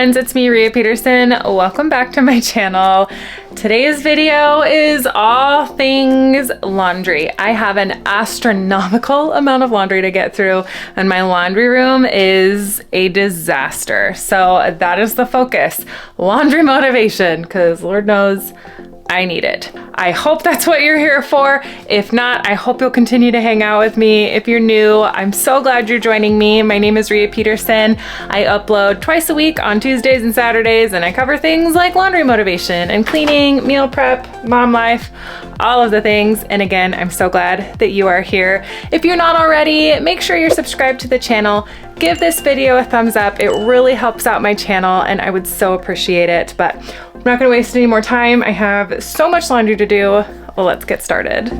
friends, it's me, Rhea Peterson. Welcome back to my channel. Today's video is all things laundry. I have an astronomical amount of laundry to get through, and my laundry room is a disaster. So that is the focus, laundry motivation, because Lord knows I need it. I hope that's what you're here for. If not, I hope you'll continue to hang out with me. If you're new, I'm so glad you're joining me. My name is Rhea Peterson. I upload twice a week on Tuesdays and Saturdays, and I cover things like laundry motivation and cleaning, meal prep, mom life, all of the things. And again, I'm so glad that you are here. If you're not already, make sure you're subscribed to the channel. Give this video a thumbs up. It really helps out my channel and I would so appreciate it. But I'm not gonna waste any more time. I have so much laundry to do. Well, let's get started.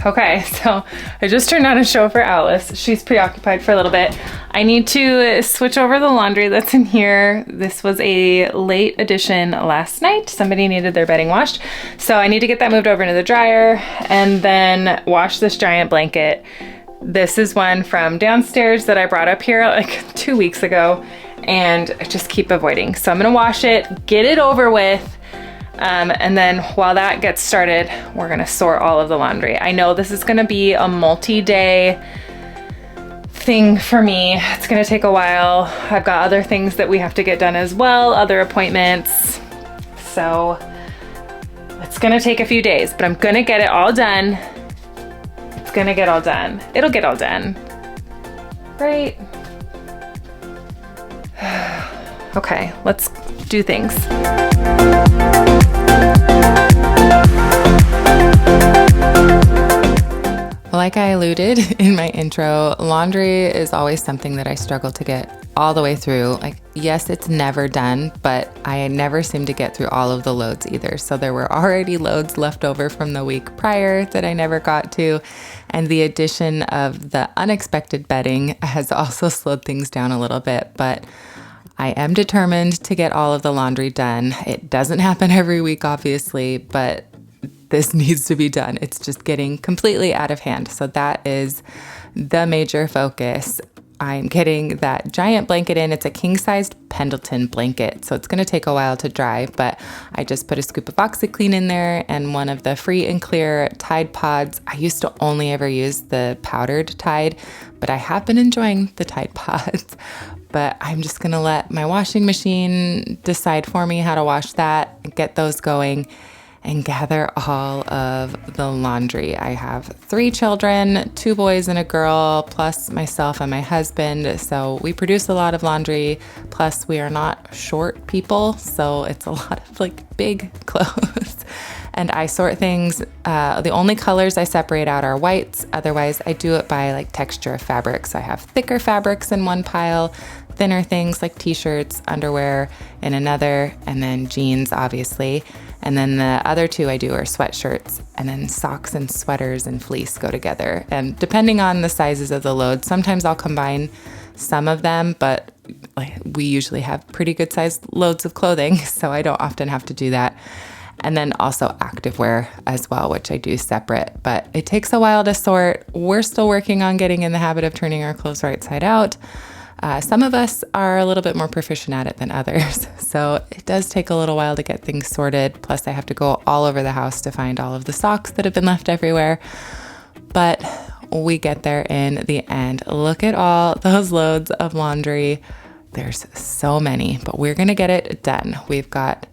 Okay, so I just turned on a show for Alice. She's preoccupied for a little bit. I need to switch over the laundry that's in here. This was a late addition last night. Somebody needed their bedding washed. So I need to get that moved over into the dryer and then wash this giant blanket. This is one from downstairs that I brought up here like 2 weeks ago and I just keep avoiding. So I'm gonna wash it, get it over with. And then while that gets started, we're gonna sort all of the laundry. I know this is gonna be a multi-day thing for me. It's gonna take a while. I've got other things that we have to get done as well, other appointments. So it's gonna take a few days, but I'm gonna get it all done. It's gonna get all done. It'll get all done, right? Okay, let's do things. Like I alluded in my intro, laundry is always something that I struggle to get all the way through. Like, yes, it's never done, but I never seem to get through all of the loads either. So there were already loads left over from the week prior that I never got to. And the addition of the unexpected bedding has also slowed things down a little bit, but I am determined to get all of the laundry done. It doesn't happen every week, obviously, but this needs to be done. It's just getting completely out of hand. So that is the major focus. I'm getting that giant blanket in. It's a king-sized Pendleton blanket, so it's gonna take a while to dry, but I just put a scoop of OxiClean in there and one of the free and clear Tide Pods. I used to only ever use the powdered Tide, but I have been enjoying the Tide Pods. But I'm just gonna let my washing machine decide for me how to wash that, get those going, and gather all of the laundry. I have 3 children, 2 boys and a girl, plus myself and my husband. So we produce a lot of laundry, plus we are not short people. So it's a lot of like big clothes. And I sort things, the only colors I separate out are whites. Otherwise I do it by like texture of fabric. So I have thicker fabrics in one pile, thinner things like t-shirts, underwear in another, and then jeans, obviously. And then the other 2 I do are sweatshirts, and then socks and sweaters and fleece go together. And depending on the sizes of the load, sometimes I'll combine some of them, but we usually have pretty good sized loads of clothing, so I don't often have to do that. And then also activewear as well, which I do separate, but it takes a while to sort. We're still working on getting in the habit of turning our clothes right side out. Some of us are a little bit more proficient at it than others, so it does take a little while to get things sorted. Plus I have to go all over the house to find all of the socks that have been left everywhere, but we get there in the end. Look at all those loads of laundry. There's so many, but we're gonna get it done. We've got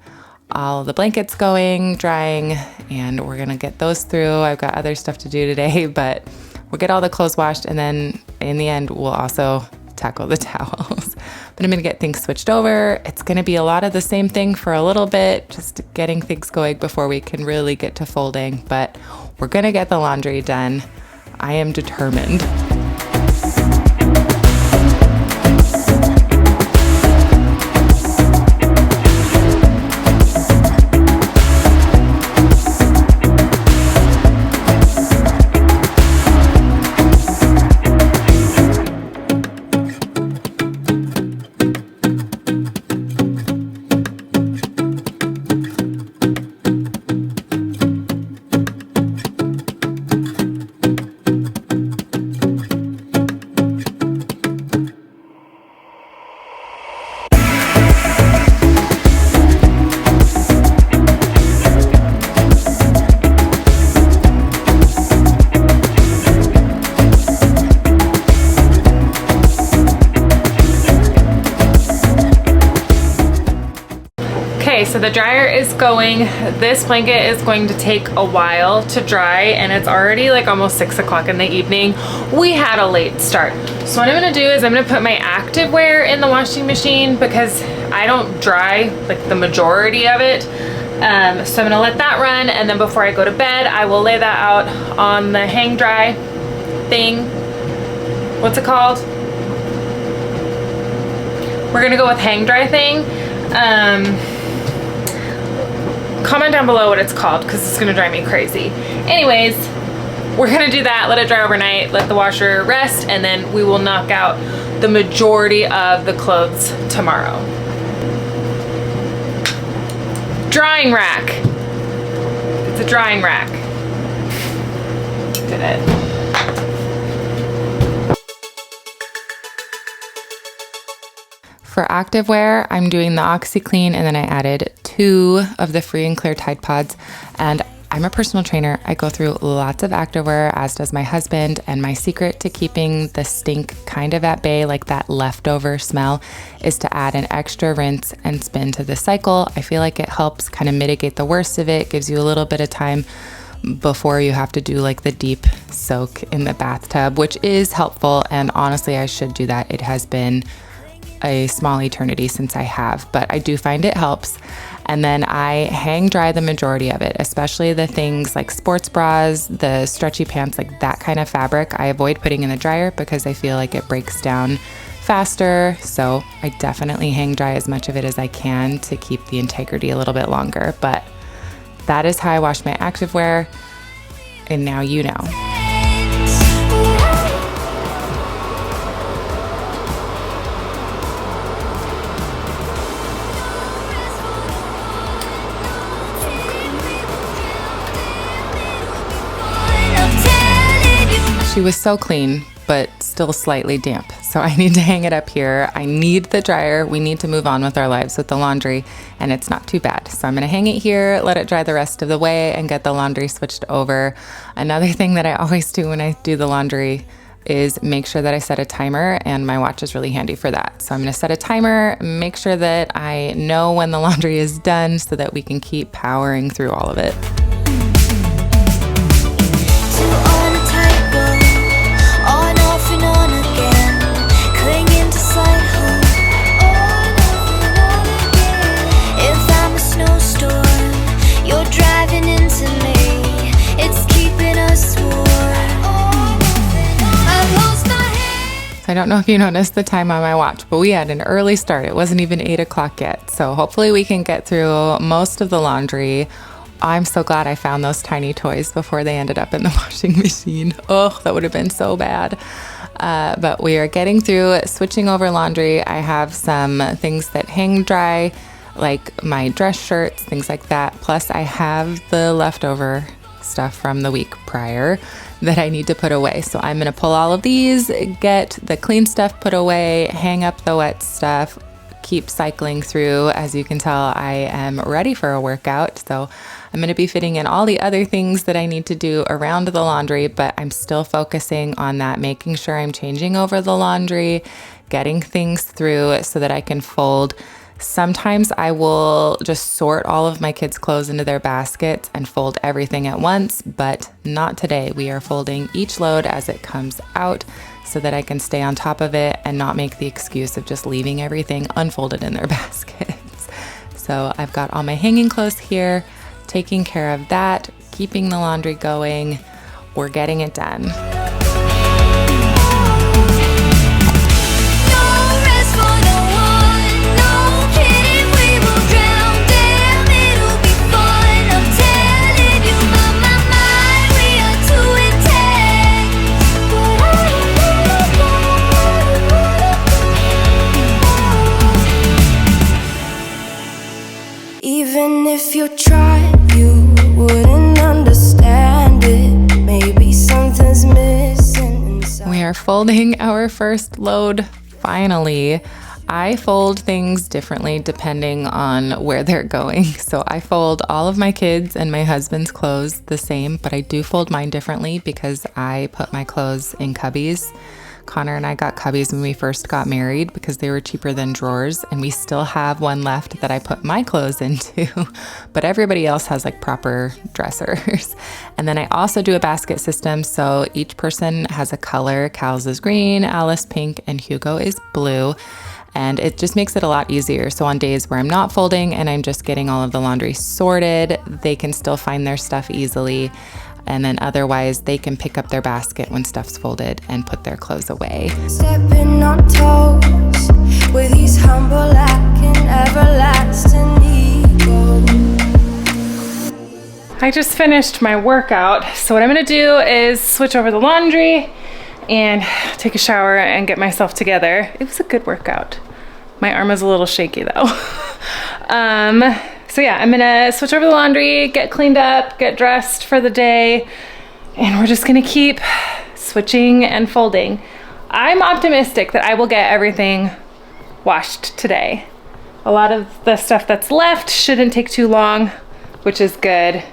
all the blankets going, drying, and we're gonna get those through. I've got other stuff to do today, but we'll get all the clothes washed, and then in the end, we'll also tackle the towels. But I'm gonna get things switched over. It's gonna be a lot of the same thing for a little bit, just getting things going before we can really get to folding, but we're gonna get the laundry done. I am determined. so the dryer is going. This blanket is going to take a while to dry, and it's already like almost 6 o'clock in the evening. We had a late start. So what I'm gonna do is I'm gonna put my activewear in the washing machine because I don't dry like the majority of it. So I'm gonna let that run, and then before I go to bed, I will lay that out on the hang dry thing. What's it called? We're gonna go with hang dry thing. Comment down below what it's called because it's gonna drive me crazy. Anyways, we're gonna do that, let it dry overnight, let the washer rest, and then we will knock out the majority of the clothes tomorrow. Drying rack. It's a drying rack. Did it. For activewear, I'm doing the OxyClean, and then I added 2 of the Free and Clear Tide Pods. And I'm a personal trainer. I go through lots of activewear, as does my husband. And my secret to keeping the stink kind of at bay, like that leftover smell, is to add an extra rinse and spin to the cycle. I feel like it helps kind of mitigate the worst of it, gives you a little bit of time before you have to do like the deep soak in the bathtub, which is helpful. And honestly, I should do that. It has been a small eternity since I have, but I do find it helps. And then I hang dry the majority of it, especially the things like sports bras, the stretchy pants, like that kind of fabric. I avoid putting in the dryer because I feel like it breaks down faster. So I definitely hang dry as much of it as I can to keep the integrity a little bit longer. But that is how I wash my activewear. And now you know. She was so clean, but still slightly damp. So I need to hang it up here. I need the dryer. We need to move on with our lives with the laundry, and it's not too bad. So I'm gonna hang it here, let it dry the rest of the way, and get the laundry switched over. Another thing that I always do when I do the laundry is make sure that I set a timer, and my watch is really handy for that. So I'm gonna set a timer, make sure that I know when the laundry is done so that we can keep powering through all of it. I don't know if you noticed the time on my watch, but we had an early start. It wasn't even 8 o'clock yet. So hopefully we can get through most of the laundry. I'm so glad I found those tiny toys before they ended up in the washing machine. Oh, that would have been so bad. But we are getting through switching over laundry. I have some things that hang dry, like my dress shirts, things like that. Plus I have the leftover stuff from the week prior that I need to put away. So I'm gonna pull all of these, get the clean stuff put away, hang up the wet stuff, keep cycling through. As you can tell, I am ready for a workout. So I'm gonna be fitting in all the other things that I need to do around the laundry, but I'm still focusing on that, making sure I'm changing over the laundry, getting things through so that I can fold. Sometimes I will just sort all of my kids' clothes into their baskets and fold everything at once, but not today. We are folding each load as it comes out so that I can stay on top of it and not make the excuse of just leaving everything unfolded in their baskets. So I've got all my hanging clothes here, taking care of that, keeping the laundry going. We're getting it done. Even if you tried, you wouldn't understand it. Maybe something's missing inside. We are folding our first load, finally. I fold things differently depending on where they're going. So I fold all of my kids' and my husband's clothes the same, but I do fold mine differently because I put my clothes in cubbies Connor and I got cubbies when we first got married because they were cheaper than drawers, and we still have one left that I put my clothes into, but everybody else has like proper dressers. And then I also do a basket system, so each person has a color. Cal's is green, Alice pink, and Hugo is blue. And it just makes it a lot easier. So on days where I'm not folding and I'm just getting all of the laundry sorted, they can still find their stuff easily. And then otherwise, they can pick up their basket when stuff's folded and put their clothes away. Stepping on toes with these humble and everlasting ego. I just finished my workout. So what I'm gonna do is switch over the laundry and take a shower and get myself together. It was a good workout. My arm is a little shaky though. So yeah, I'm gonna switch over the laundry, get cleaned up, get dressed for the day, and we're just gonna keep switching and folding. I'm optimistic that I will get everything washed today. A lot of the stuff that's left shouldn't take too long, which is good.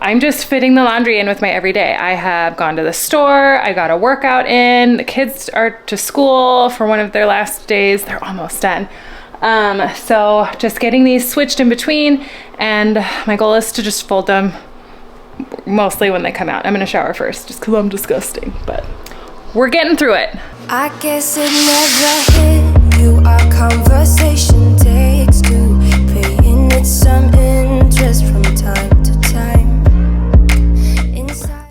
I'm just fitting the laundry in with my everyday. I have gone to the store, I got a workout in, the kids are to school for one of their last days, they're almost done. So just getting these switched in between, and my goal is to just fold them mostly when they come out. I'm gonna shower first just because I'm disgusting, but we're getting through it. I guess it never hit you. Our conversation takes two, paying it some interest from time to time.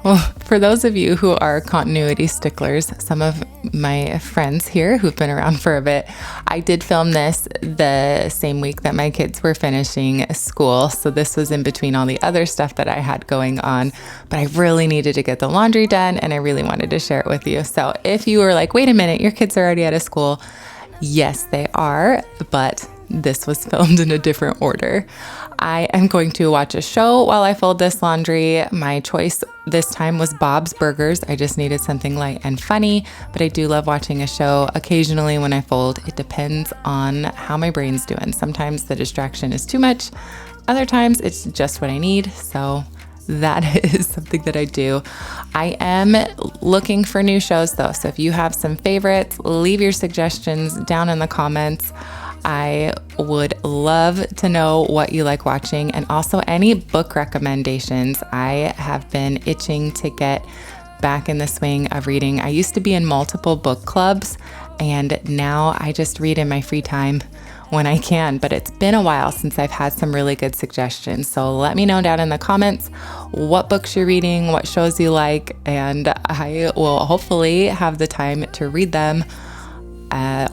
Well, for those of you who are continuity sticklers, some of my friends here who've been around for a bit, I did film this the same week that my kids were finishing school. So this was in between all the other stuff that I had going on, but I really needed to get the laundry done and I really wanted to share it with you. So if you were like, wait a minute, your kids are already out of school. Yes, they are, but this was filmed in a different order. I am going to watch a show while I fold this laundry. My choice this time was Bob's Burgers. I just needed something light and funny, but I do love watching a show occasionally when I fold. It depends on how my brain's doing. Sometimes the distraction is too much. Other times it's just what I need. So that is something that I do. I am looking for new shows though. So if you have some favorites, leave your suggestions down in the comments. I would love to know what you like watching, and also any book recommendations. I have been itching to get back in the swing of reading. I used to be in multiple book clubs, and now I just read in my free time when I can, but it's been a while since I've had some really good suggestions. So let me know down in the comments what books you're reading, what shows you like, and I will hopefully have the time to read them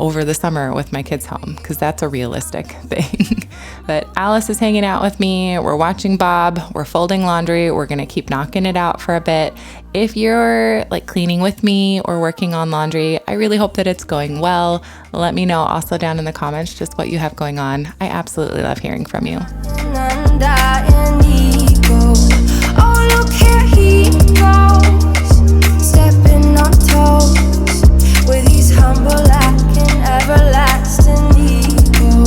over the summer with my kids home, because that's a realistic thing. But Alice is hanging out with me, we're watching Bob, we're folding laundry, we're gonna keep knocking it out for a bit. If you're like cleaning with me or working on laundry, I really hope that it's going well. Let me know also down in the comments just what you have going on. I absolutely love hearing from you. Oh, look here he goes, stepping on toes with his humble and everlasting ego.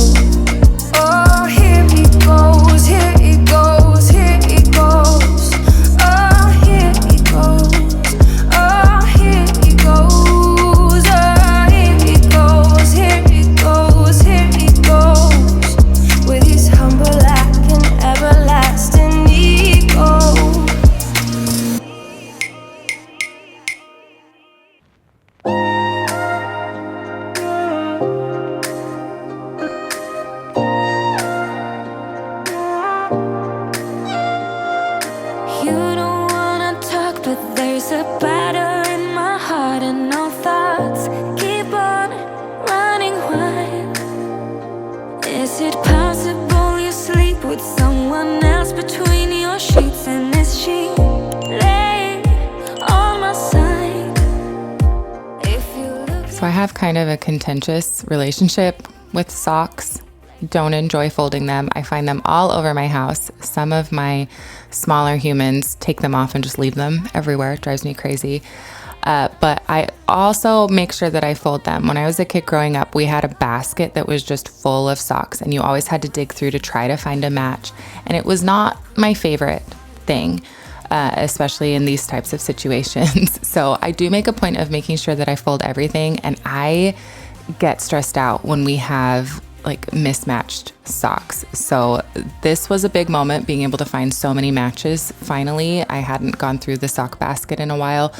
Oh, here he goes, here he goes, here he goes. Oh, here he goes, oh, here he goes. Oh, here he goes, here he goes, here he goes with his humble and everlasting ego. You don't wanna talk, but there's a battle in my heart and no thoughts keep on running wild. Is it possible you sleep with someone else between your sheets, and is she laying on my side? If you look So I have kind of a contentious relationship with socks. Don't enjoy folding them. I find them all over my house. Some of my smaller humans take them off and just leave them everywhere. It drives me crazy. But I also make sure that I fold them. When I was a kid growing up, we had a basket that was just full of socks, and you always had to dig through to try to find a match. And it was not my favorite thing. especially in these types of situations. So I do make a point of making sure that I fold everything, and I get stressed out when we have like mismatched socks. So this was a big moment, being able to find so many matches. Finally, I hadn't gone through the sock basket in a while,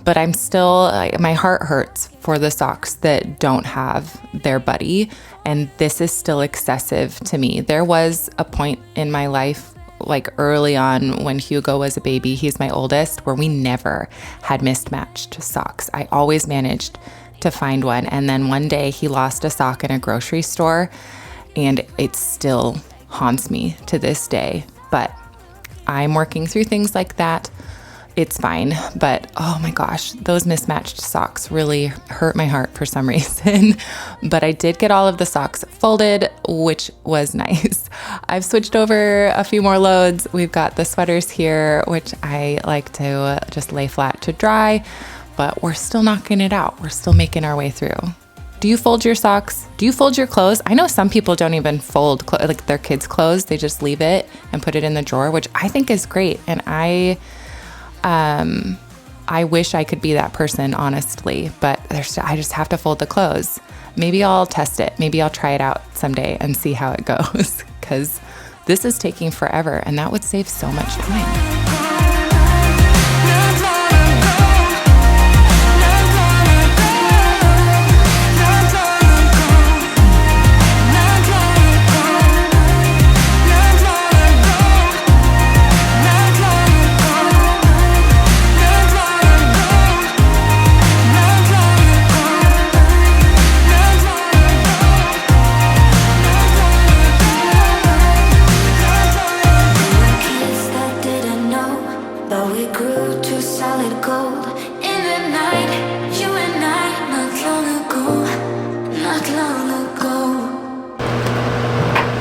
but I'm still, my heart hurts for the socks that don't have their buddy. And this is still excessive to me. There was a point in my life, like early on when Hugo was a baby, he's my oldest, where we never had mismatched socks. I always managed to find one. And then one day he lost a sock in a grocery store, and it still haunts me to this day. But I'm working through things like that. It's fine. But oh my gosh, those mismatched socks really hurt my heart for some reason. But I did get all of the socks folded, which was nice. I've switched over a few more loads. We've got the sweaters here, which I like to just lay flat to dry. But we're still knocking it out. We're still making our way through. Do you fold your socks? Do you fold your clothes? I know some people don't even fold like their kids' clothes. They just leave it and put it in the drawer, which I think is great. And I wish I could be that person, honestly. But I just have to fold the clothes. Maybe I'll test it. Maybe I'll try it out someday and see how it goes. Because this is taking forever, and that would save so much time.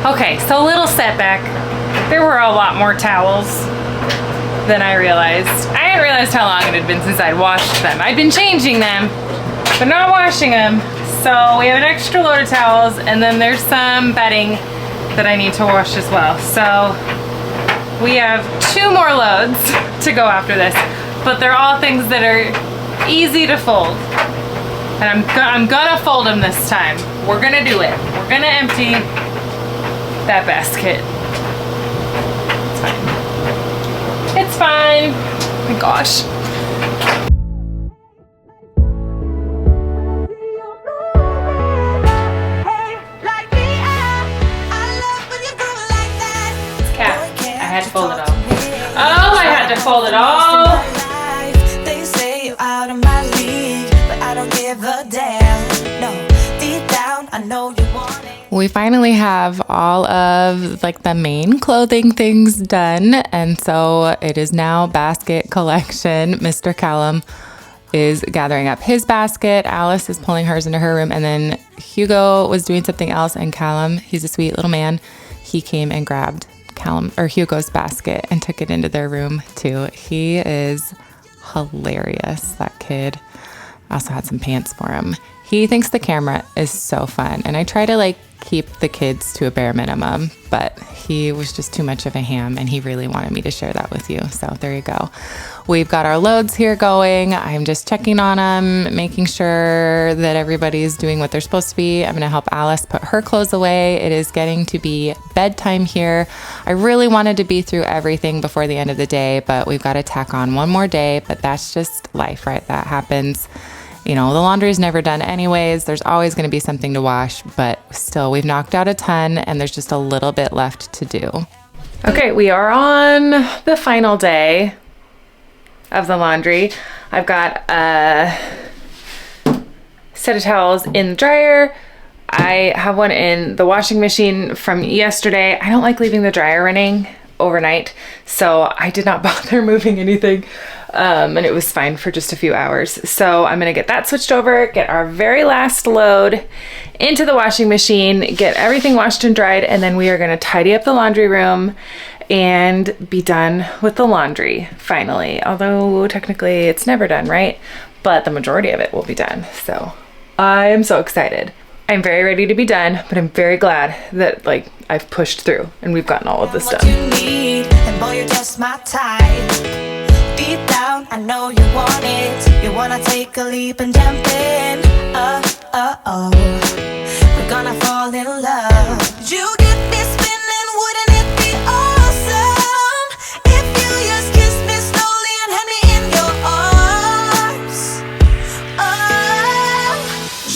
Okay, so a little setback. There were a lot more towels than I realized. I hadn't realized how long it had been since I'd washed them. I'd been changing them, but not washing them. So we have an extra load of towels, and then there's some bedding that I need to wash as well. So we have 2 more loads to go after this, but they're all things that are easy to fold. And I'm gonna fold them this time. We're gonna do it. We're gonna empty that basket. It's fine. Oh my gosh. It's cat. I had to fold it all. Oh, I had to fold it all. They say you're out of my league, but I don't give a damn. No, deep down, I know you want it. We finally have all of like the main clothing things done, and so it is now basket collection. Mr. Callum is gathering up his basket. Alice is pulling hers into her room, and then Hugo was doing something else, and Callum, he's a sweet little man, he came and grabbed Hugo's basket and took it into their room too. He is hilarious, that kid. I also had some pants for him. He thinks the camera is so fun, and I try to like keep the kids to a bare minimum, but he was just too much of a ham, and he really wanted me to share that with you. So there you go. We've got our loads here going. I'm just checking on them, making sure that everybody's doing what they're supposed to be. I'm going to help Alice put her clothes away. It is getting to be bedtime here. I really wanted to be through everything before the end of the day, but we've got to tack on one more day, but that's just life, right? That happens. You know, the laundry is never done anyways. There's always going to be something to wash, but still, we've knocked out a ton, and there's just a little bit left to do. Okay, we are on the final day of the laundry. I've got a set of towels in the dryer. I have one in the washing machine from yesterday. I don't like leaving the dryer running overnight, so I did not bother moving anything. And it was fine for just a few hours. So I'm gonna get that switched over, get our very last load into the washing machine, get everything washed and dried, and then we are gonna tidy up the laundry room and be done with the laundry finally. Although technically it's never done, right? But the majority of it will be done. So I'm so excited. I'm very ready to be done, but I'm very glad that like I've pushed through and we've gotten all of this done. What you need, and boy, you're just my type. deep down, I know you want it. You wanna take a leap and jump in. Oh, we're gonna fall in love. You get me spinning, wouldn't it be awesome if you just kiss me slowly and had me in your arms? Oh,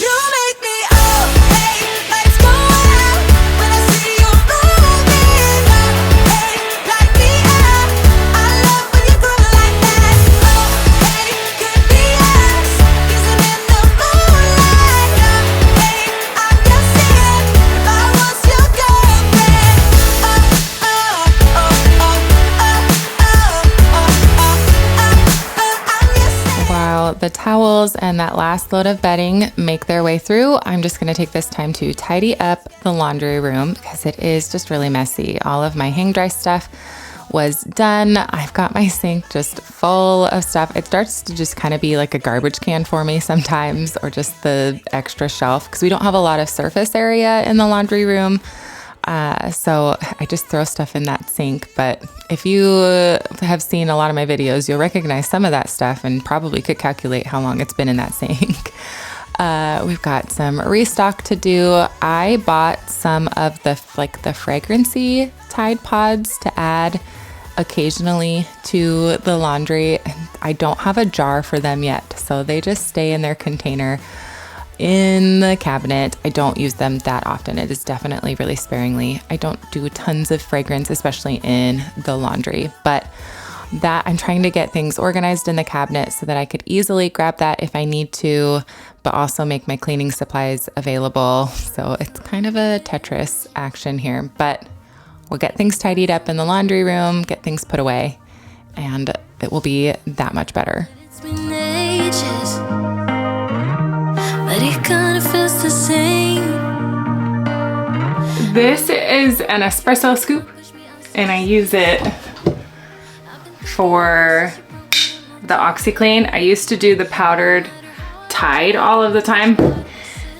you make me, oh, hey, lights go out when I see you moving. Oh, hey, light me up. I love when you groove like that. Oh, hey, could be us, kissing in the moonlight. Oh, hey, I'm just saying, if I was your girlfriend. Oh, oh, oh, oh, oh, oh, oh, I'm just saying. While the towels and that last load of bedding make their way through, I'm just going to take this time to tidy up the laundry room because it is just really messy. All of my hang dry stuff was done. I've got my sink just full of stuff. It starts to just kind of be like a garbage can for me sometimes, or just the extra shelf because we don't have a lot of surface area in the laundry room. So I just throw stuff in that sink. But if you have seen a lot of my videos, you'll recognize some of that stuff and probably could calculate how long it's been in that sink. We've got some restock to do. I bought some of the fragrancy Tide Pods to add occasionally to the laundry. I don't have a jar for them yet, so they just stay in their container in the cabinet. I don't use them that often. It is definitely really sparingly. I don't do tons of fragrance, especially in the laundry, but that I'm trying to get things organized in the cabinet so that I could easily grab that if I need to, but also make my cleaning supplies available. So it's kind of a Tetris action here, but we'll get things tidied up in the laundry room, get things put away, and it will be that much better. It's been ages, but it kind of feels the same. This is an espresso scoop, and I use it for the OxiClean. I used to do the powdered Tide all of the time,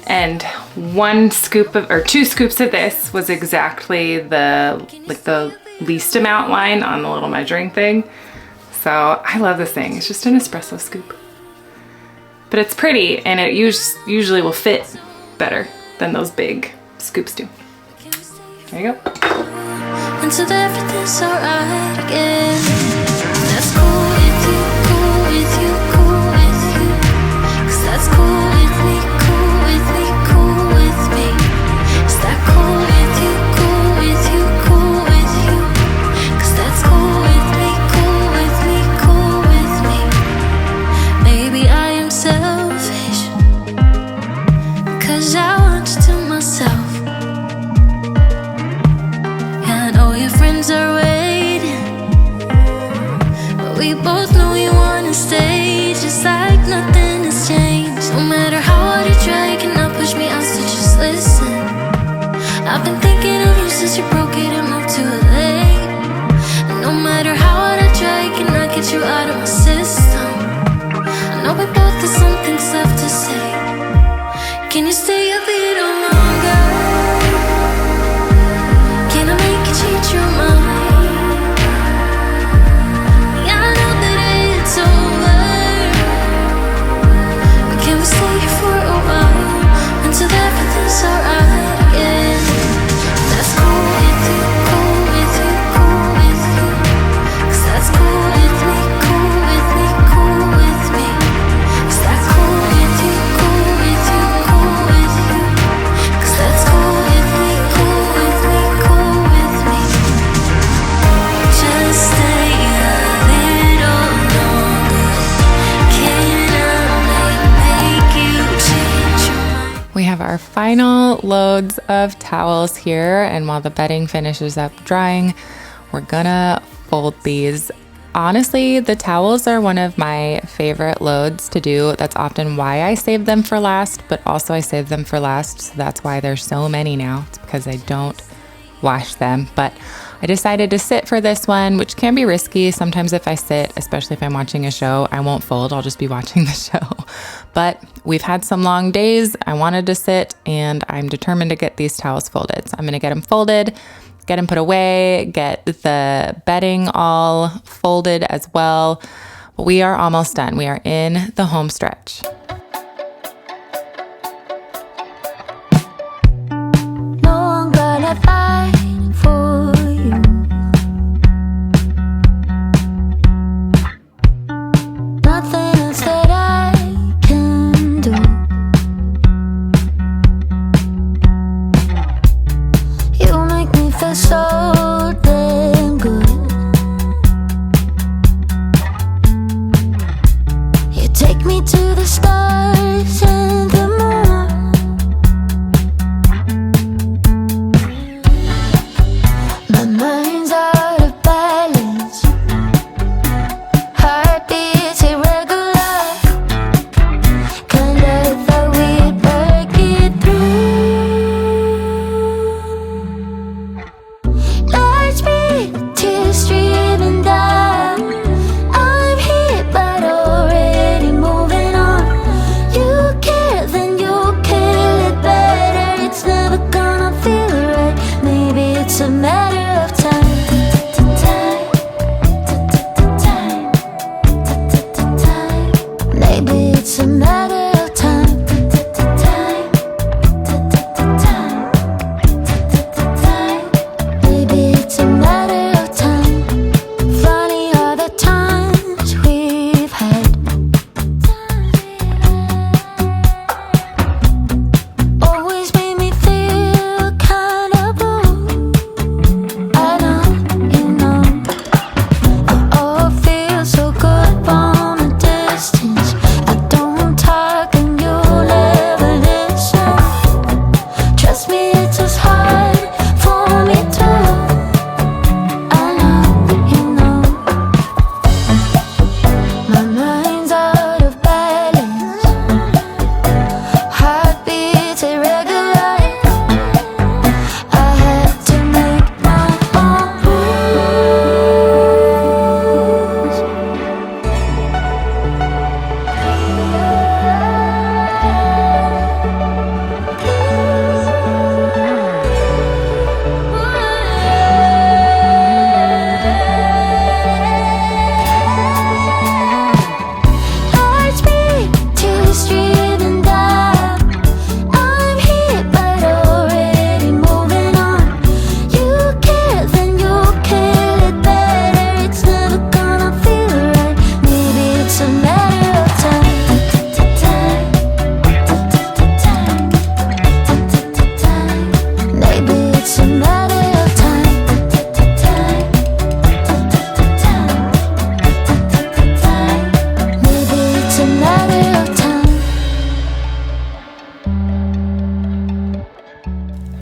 and one scoop of, or 2 scoops of this was exactly the least amount line on the little measuring thing. So I love this thing. It's just an espresso scoop, but it's pretty, and it usually will fit better than those big scoops do. There you go. Until everything's alright again. That's cool with you, cool with you, cool with you. 'Cause that's cool with me, cool with me, cool with me. Is that cool with you, cool with you, cool with you? 'Cause that's cool with me, cool with me, cool with me. Maybe I am selfish, 'cause I want you to myself. I know your friends are waiting, but we both know you wanna stay, just like nothing has changed. No matter how hard you try, you cannot push me out, so just listen. I've been thinking of you since you broke it and moved to LA. And no matter how hard I try, I cannot get you out of my system. I know we both have some things left to say. Can you stay a little longer? Can I make you change your mind? Yeah, I know that it's over, but can we stay here for a while until everything's alright again? That's cool with you, cool with you, cool with you. 'Cause that's cool with me, cool with me, cool with me. Is that cool with you, cool with you, cool with you? 'Cause that's cool with me, cool with me, cool with me. Just stay a little longer. Can I make you change your mind? We have our final loads of towels here, and while the bedding finishes up drying, we're gonna fold these. Honestly, the towels are one of my favorite loads to do. That's often why I save them for last, but also I save them for last, so that's why there's so many now. It's because I don't wash them, but I decided to sit for this one, which can be risky. Sometimes if I sit, especially if I'm watching a show, I won't fold. I'll just be watching the show. But we've had some long days. I wanted to sit, and I'm determined to get these towels folded. So I'm gonna get them folded, get them put away, get the bedding all folded as well. We are almost done. We are in the home stretch. No one gonna fight for you. Nothing else that I can do. You make me feel so damn good. You take me to the stars and the moon. My mind's out of balance. Heartbeats irregular. Kinda thought we'd work it through. Lights beat, tears streaming down. I'm here but already moving on. You care, then you kill it better. It's never gonna feel right. Maybe it's a matter of time. Maybe it's a matter of time. Maybe it's a matter of time. Funny all the times we've had. Always made me feel kinda blue. I know, you know. It all feels so good from a distance. I don't talk and you'll never listen. Trust me, it's just hard for me too. I know, you know. My mind's out of balance. Heartbeats irregular. I had to make my own rules. Hearts beat, tears streaming down. I'm here but already moving on. You care, then you kill it better. It's never gonna feel right. Maybe it's a matter of time. Maybe it's a matter of time. Maybe it's a matter of time.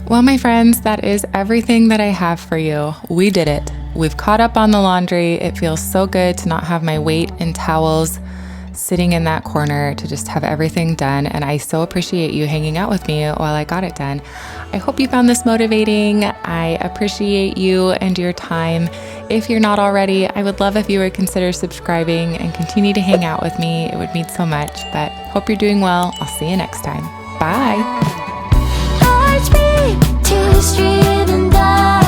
Well, my friends, that is everything that I have for you. We did it. We've caught up on the laundry. It feels so good to not have my weight in towels sitting in that corner, to just have everything done. And I so appreciate you hanging out with me while I got it done. I hope you found this motivating. I appreciate you and your time. If you're not already, I would love if you would consider subscribing and continue to hang out with me. It would mean so much. But hope you're doing well. I'll see you next time. Bye. Hearts beat, tears streaming down.